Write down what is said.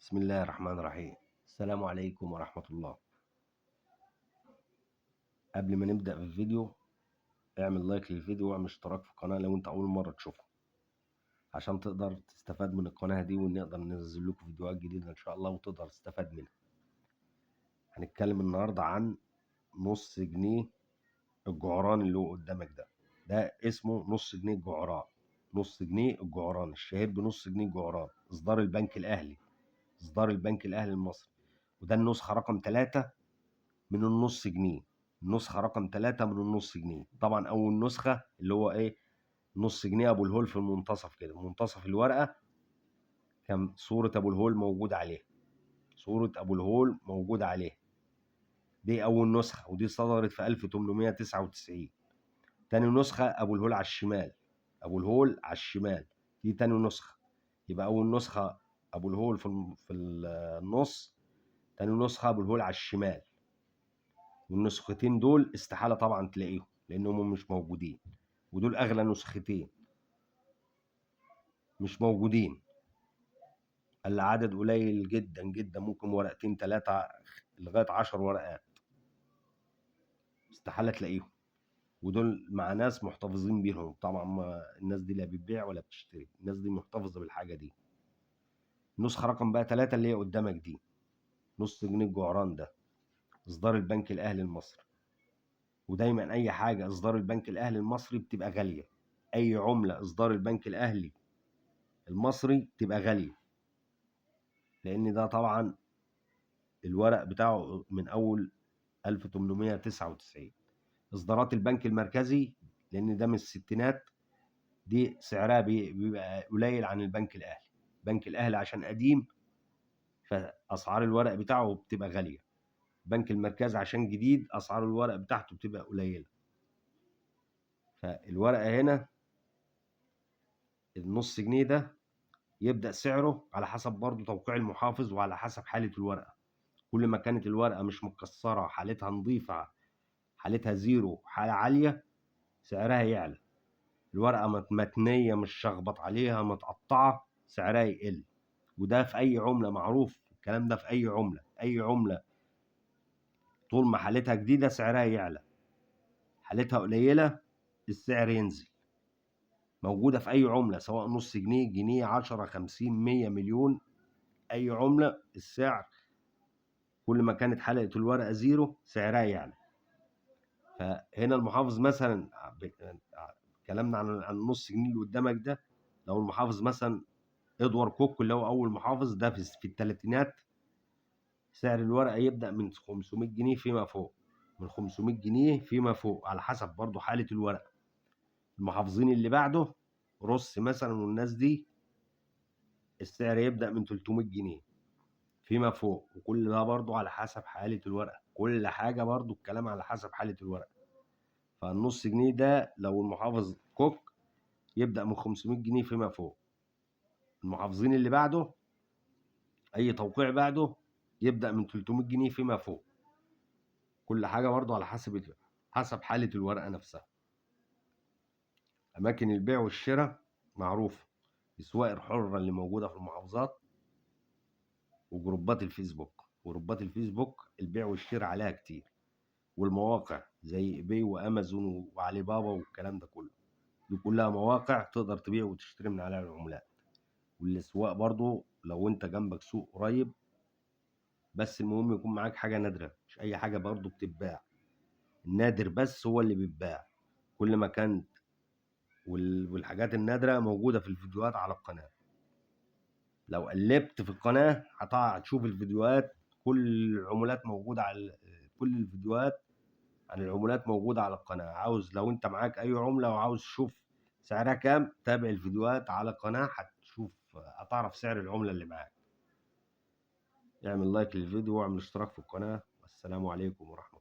بسم الله الرحمن الرحيم. السلام عليكم ورحمة الله. قبل ما نبدأ في الفيديو اعمل لايك للفيديو واعمل اشتراك في القناة لو انت أول مرة تشوفها، عشان تقدر تستفاد من القناة دي ونقدر ننزل لكم فيديوهات جديدة إن شاء الله وتقدر تستفاد منها. هنتكلم النهاردة عن نص جنيه الجعران اللي هو قدامك ده اسمه نص جنيه الجعران. نص جنيه الجعران الشهير بنص جنيه الجعران، إصدار البنك الأهلي، إصدار البنك الأهلي المصري. وده النسخة رقم 3 من النص جنيه. النسخة رقم 3 من النص جنيه. طبعا أول نسخة اللي هو إيه، نص جنيه أبو الهول في المنتصف كده، منتصف الورقة كان صورة أبو الهول موجود عليه، صورة أبو الهول موجود عليه. دي أول نسخة ودي صدرت في 1899. تاني نسخة أبو الهول على الشمال، أبو الهول على الشمال، دي تاني نسخة. يبقى أول نسخة أبو الهول في النص، تاني نسخة أبو الهول على الشمال. والنسختين دول استحالة طبعا تلاقيهم لأنهم مش موجودين، ودول أغلى نسختين مش موجودين. العدد قليل جدا جدا، ممكن ورقتين 3 لغاية 10 ورقات، استحالة تلاقيهم. ودول مع ناس محتفظين بيهم طبعا، ما الناس دي لا بتبيع ولا بتشتري، الناس دي محتفظة بالحاجة دي. النسخة رقم بقى 3 اللي هي قدامك دي، نص جنيه الجعران ده، إصدار البنك الأهلي المصري. ودايما أي حاجة إصدار البنك الأهلي المصري بتبقى غالية. أي عملة إصدار البنك الأهلي المصري تبقى غالية، لأن ده طبعا الورق بتاعه من أول 1899. إصدارات البنك المركزي لأن ده من الستينات، دي سعرها بيبقى قليل عن البنك الأهلي. البنك الأهلي عشان قديم فأسعار الورق بتاعه بتبقى غالية، البنك المركزي عشان جديد أسعار الورق بتاعته بتبقى قليلة. فالورقة هنا النص جنيه ده يبدأ سعره على حسب برضه توقيع المحافظ وعلى حسب حالة الورقة. كل ما كانت الورقة مش متكسرة، حالتها نظيفة، حالتها زيرو، حالة عالية، سعرها يعلى. الورقة متنية مش شخبط عليها متقطعة، سعرها يقل. وده في أي عملة معروف الكلام ده، في أي عملة، أي عملة طول ما حالتها جديدة سعرها يعلى، حالتها قليلة السعر ينزل. موجودة في أي عملة، سواء نص جنيه، جنيه، 10، 50، 100، مليون، أي عملة السعر كل ما كانت حلقة الورقة زيرو سعرها يعلى. فهنا المحافظ مثلا كلامنا عن النص جنيه اللي قدامك ده، لو المحافظ مثلا ادوار كوك اللي هو اول محافظ ده في الثلاثينات، سعر الورقه يبدا من 500 جنيه فيما فوق، من 500 جنيه فيما فوق على حسب برضو حاله الورقه. المحافظين اللي بعده رص مثلا والناس دي السعر يبدا من 300 جنيه فيما فوق، وكل ده برضو على حسب حاله الورقه، كل حاجه برضو الكلام على حسب حاله الورقه. فالنص جنيه ده لو المحافظ كوك يبدا من 500 جنيه فيما فوق. المحافظين اللي بعده اي توقيع بعده يبدا من 300 جنيه فيما فوق. كل حاجه برضه على حسب حاله الورقه نفسها. اماكن البيع والشراء معروفه، الاسواق الحره اللي موجوده في المحافظات، وجروبات الفيسبوك. جروبات الفيسبوك البيع والشراء عليها كتير، والمواقع زي ايباي وامازون وعلي بابا والكلام ده كله، دي كلها مواقع تقدر تبيع وتشتري من عليها العملات. والاسواق برضه لو انت جنبك سوق قريب، بس المهم يكون معاك حاجه نادره، مش اي حاجه برضه بتتباع، النادر بس هو اللي بيتباع. كل ما كانت والحاجات النادرة موجودة في الفيديوهات على القناة. لو قلبت في القناة هتشوف الفيديوهات، كل العملات موجودة على كل الفيديوهات عن العملات موجودة على القناة. عاوز لو انت معاك اي عملة وعاوز تشوف سعرها كام، تابع الفيديوهات على القناة هتشوف، هتعرف سعر العملة اللي معاك. اعمل لايك للفيديو واعمل اشتراك في القناة، والسلام عليكم ورحمة الله.